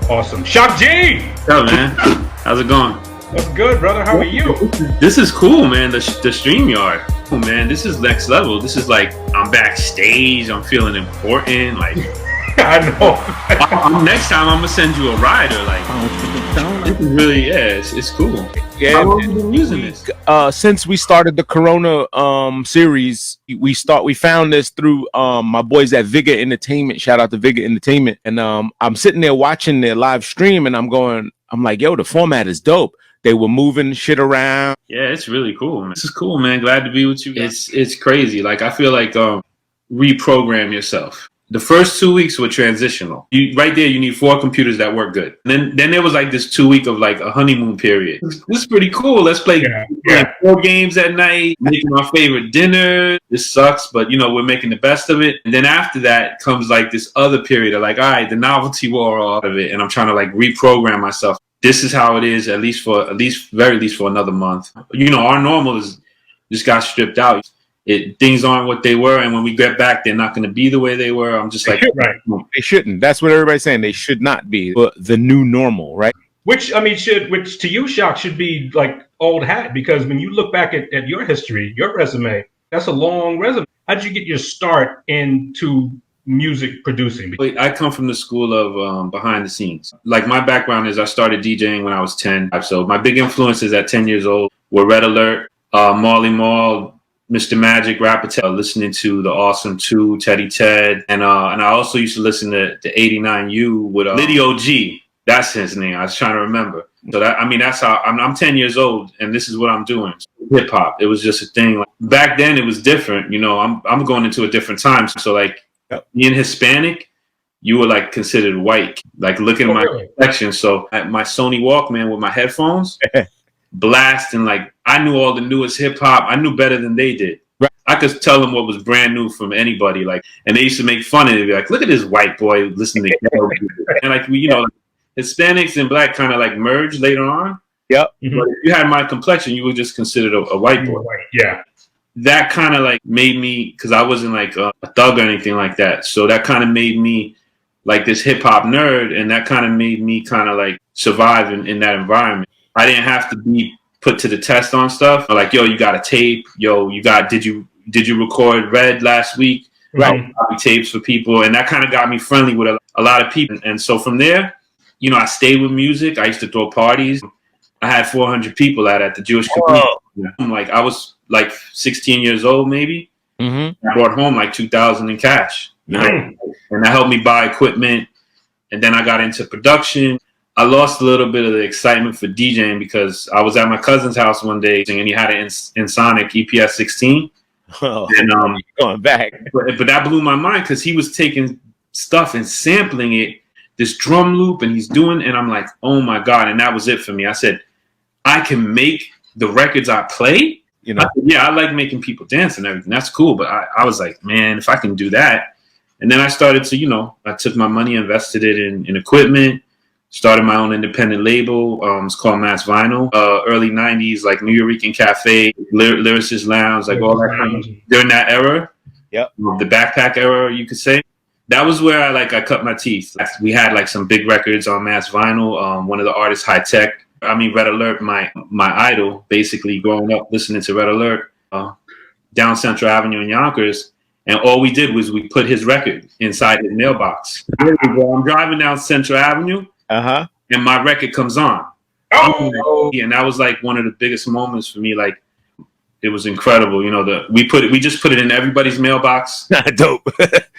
Awesome. Shok G! What's up, man? How's it going? What's good, brother? How are you? This is cool, man. The StreamYard. Oh, man, this is next level. This is like, I'm backstage. I'm feeling important. Like, I know. Next time, I'm going to send you a rider. Like, this is really, it's cool. Yeah, how long have you been using this? Since we started the Corona series, we found this through my boys at Vigor Entertainment. Shout out to Vigor Entertainment. And I'm sitting there watching their live stream, and I'm like, yo, the format is dope. They were moving shit around. Yeah, it's really cool, man. This is cool, man. Glad to be with you. It's crazy. Like, I feel like reprogram yourself. The first 2 weeks were transitional. Right there, you need 4 computers that work good. And then there was like this 2 week of like a honeymoon period. This is pretty cool. Let's play 4 games at night, making our favorite dinner. This sucks, but we're making the best of it. And then after that comes like this other period of like, all right, the novelty wore out of it, and I'm trying to like reprogram myself. This is how it is, very least for another month. Our normal is just got stripped out. Things aren't what they were, and when we get back, they're not going to be the way they were. I'm just like, right. They shouldn't. That's what everybody's saying. They should not be, but the new normal, right? Which to you, Shok, should be like old hat, because when you look back at your history, your resume, that's a long resume. How did you get your start into music producing? I come from the school of behind the scenes. Like, my background is I started DJing when I was 10. So my big influences at 10 years old were Red Alert, Marley Marl, Mr. Magic, Rapitel, listening to the Awesome 2, Teddy Ted, and I also used to listen to 89U with Liddy OG. That's his name. I was trying to remember. So that's how I'm 10 years old, and this is what I'm doing. Hip hop. It was just a thing. Like, back then, it was different. I'm going into a different time. So like, being Hispanic, you were like considered white. Like, look at my collection. So at my Sony Walkman with my headphones. Blasting, like, I knew all the newest hip hop. I knew better than they did. Right. I could tell them what was brand new from anybody. Like, and they used to make fun of it. Be like, look at this white boy listening to and like, Hispanics and black kind of like merged later on. Yep. But if you had my complexion, you were just considered a white boy. Yeah. That kind of like made me, because I wasn't like a thug or anything like that. So that kind of made me like this hip hop nerd, and that kind of made me kind of like survive in that environment. I didn't have to be put to the test on stuff. Like, yo, you got a tape. Yo, did you record Red last week? Right. Tapes for people. And that kind of got me friendly with a lot of people. And so from there, I stayed with music. I used to throw parties. I had 400 people at the Jewish community. Like, I was like 16 years old, maybe. Mm-hmm. I brought home like $2,000 in cash. And that helped me buy equipment. And then I got into production. I lost a little bit of the excitement for DJing because I was at my cousin's house one day and he had an Ensoniq EPS 16. Oh, and going back. But that blew my mind because he was taking stuff and sampling it, this drum loop, and he's doing, and I'm like, oh my God. And that was it for me. I said, I can make the records I play. I like making people dance and everything. That's cool. But I was like, man, if I can do that. And then I started to, I took my money, invested it in equipment. Started my own independent label. It's called Mass Vinyl. Early 90s, like New Yorican Cafe, Lyricist Lounge, like all that kind of, during that era. Yep. The backpack era, you could say. That was where I cut my teeth. We had like some big records on Mass Vinyl. One of the artists, High Tech. Red Alert, my idol, basically growing up listening to Red Alert down Central Avenue in Yonkers. And all we did was we put his record inside his mailbox. I'm driving down Central Avenue. And my record comes on. And that was like one of the biggest moments for me. Like, it was incredible. We just put it in everybody's mailbox. Dope.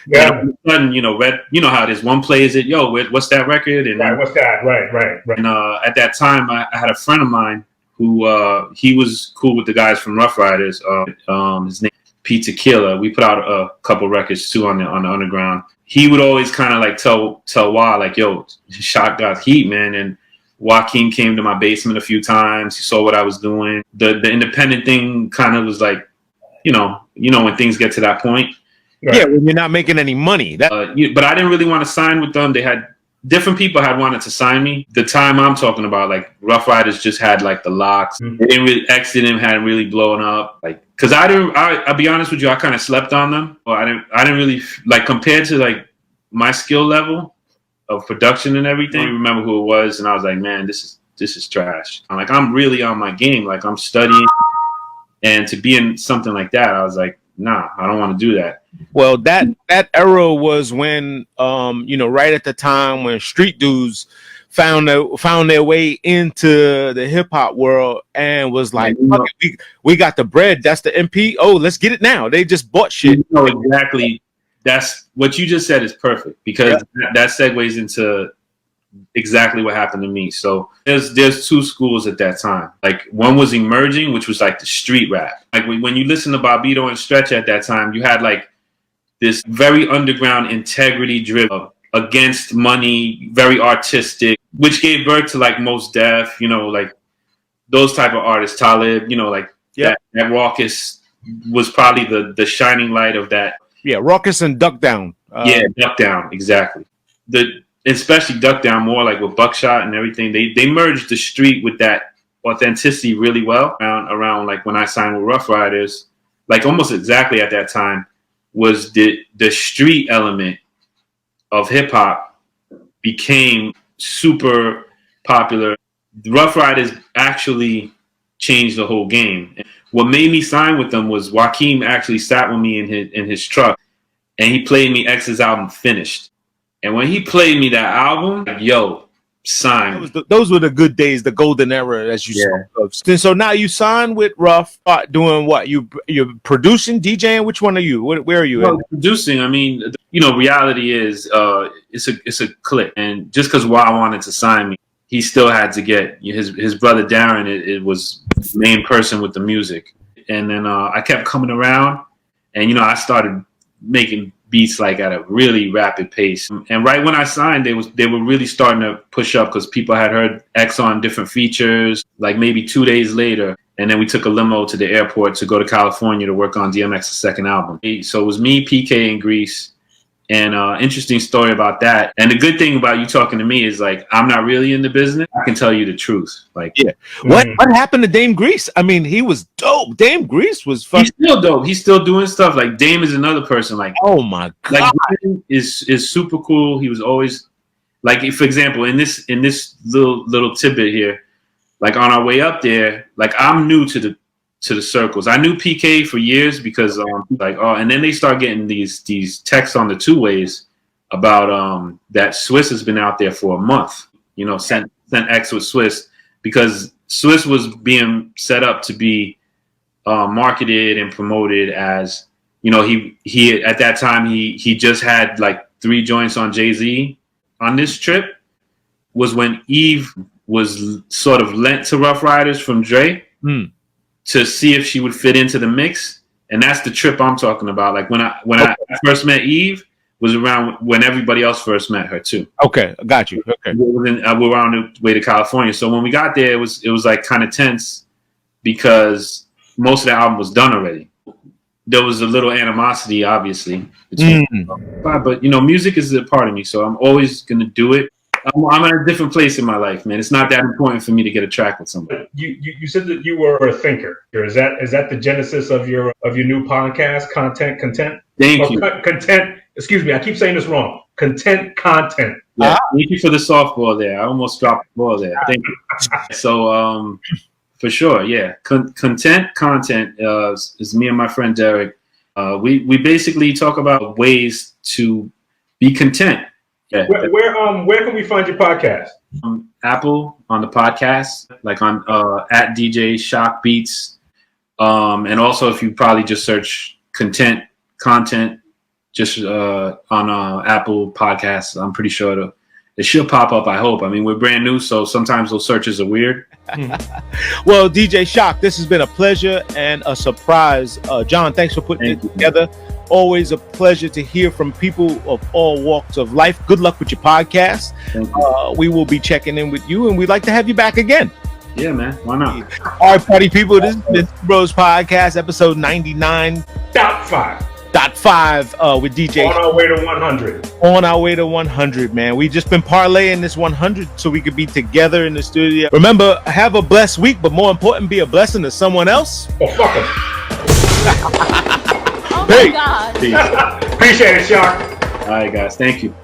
Yeah. And all of a sudden, Red, how it is. One plays it. Yo, what's that record? And what's that? Right. And at that time, I had a friend of mine who he was cool with the guys from Rough Riders. His name Pete Tequila. We put out a couple records too on the underground. He would always kind of like tell Wah, like, yo, Shok got heat, man. And Joaquin came to my basement a few times. He saw what I was doing. The independent thing kind of was like, when things get to that point. Right. Yeah, when you're not making any money. But I didn't really want to sign with them. They had different people had wanted to sign me. The time I'm talking about, like, Rough Riders just had like the locks. Mm-hmm. They didn't really, X didn't hadn't really blown up. Like, cause I'll be honest with you, I kind of slept on them. Or I didn't really, like, compared to like my skill level, of production and everything. I remember who it was, and I was like, man, this is trash. I'm really on my game. Like, I'm studying, and to be in something like that, I was like, nah, I don't want to do that. Well, that era was when, right at the time when street dudes found their way into the hip hop world and was like, fuck it, we got the bread. That's the MP. Oh, let's get it now. They just bought shit. Exactly. That's what you just said is perfect, because that segues into exactly what happened to me. So there's two schools at that time. Like, one was emerging, which was like the street rap. Like, when you listen to Bobbito and Stretch at that time, you had like this very underground, integrity driven, against money, very artistic, which gave birth to like Mos Def, like those type of artists, Talib, that Raucous was probably the shining light of that. Yeah, Raucous and Duck Down. Duck Down, exactly. Especially Duck Down, more like with Buckshot and everything. They merged the street with that authenticity really well. Around like when I signed with Rough Riders, like almost exactly at that time, was the street element of hip hop became super popular. Rough Riders actually changed the whole game. What made me sign with them was Joaquin actually sat with me in his truck, and he played me X's album Finished. And when he played me that album, yo, sign. Those were the good days, the golden era, as you spoke of. So now you signed with Rough, doing what? You're producing, DJing? Which one are you? Where are you? Well, producing, I mean, reality is it's a click. And just because Wah wanted to sign me, he still had to get his brother Darren. It was the main person with the music. And then I kept coming around, and I started making beats like at a really rapid pace. And right when I signed, they were really starting to push up, because people had heard X on different features, like maybe 2 days later. And then we took a limo to the airport to go to California to work on DMX's second album. So it was me, PK, and Grease. And interesting story about that. And the good thing about you talking to me is, like, I'm not really in the business. I can tell you the truth. Like, what happened to Dame Grease? I mean, he was dope. Dame Grease was fucking. He's still dope. He's still doing stuff. Like, Dame is another person. Like, oh my god, like, Dame is super cool. He was always like, for example, in this little tidbit here, like on our way up there, like, I'm new to the circles. I knew PK for years because and then they start getting these texts on the two ways about that Swiss has been out there for a month. Sent X with Swiss, because Swiss was being set up to be marketed and promoted as, he at that time he just had like 3 joints on Jay-Z. On this trip was when Eve was sort of lent to Rough Riders from Dre. To see if she would fit into the mix. And that's the trip I'm talking about. Like, when I first met Eve was around when everybody else first met her too. Okay, I got you. Okay. We were on the way to California. So when we got there, it was like kind of tense, because most of the album was done already. There was a little animosity, obviously, between but music is a part of me, so I'm always gonna do it. I'm in a different place in my life, man. It's not that important for me to get a track with somebody. You said that you were a thinker. Is that the genesis of your new podcast, Content? Thank you. Content. Excuse me, I keep saying this wrong. Content. Yeah. Thank you for the softball there. I almost dropped the ball there. Thank you. So for sure, yeah. Content is me and my friend Derek. We basically talk about ways to be content. Yeah. Where can we find your podcast? Apple on the podcast, like on at DJ Shok Beats, and also if you probably just search content, just on Apple Podcasts, I'm pretty sure it should pop up. I hope. I mean, we're brand new, so sometimes those searches are weird. Well, DJ Shok, this has been a pleasure and a surprise. John, thanks for putting it together. Always a pleasure to hear from people of all walks of life. Good luck with your podcast. We will be checking in with you, and we'd like to have you back again. Yeah, man. Why not? All right, party people. This is Bros Podcast, episode 99.5 with DJ. On our way to 100. On our way to 100, man. We just been parlaying this 100 so we could be together in the studio. Remember, have a blessed week, but more important, be a blessing to someone else. Oh, fuck them. Oh my God. Appreciate it, Shok. All right, guys. Thank you.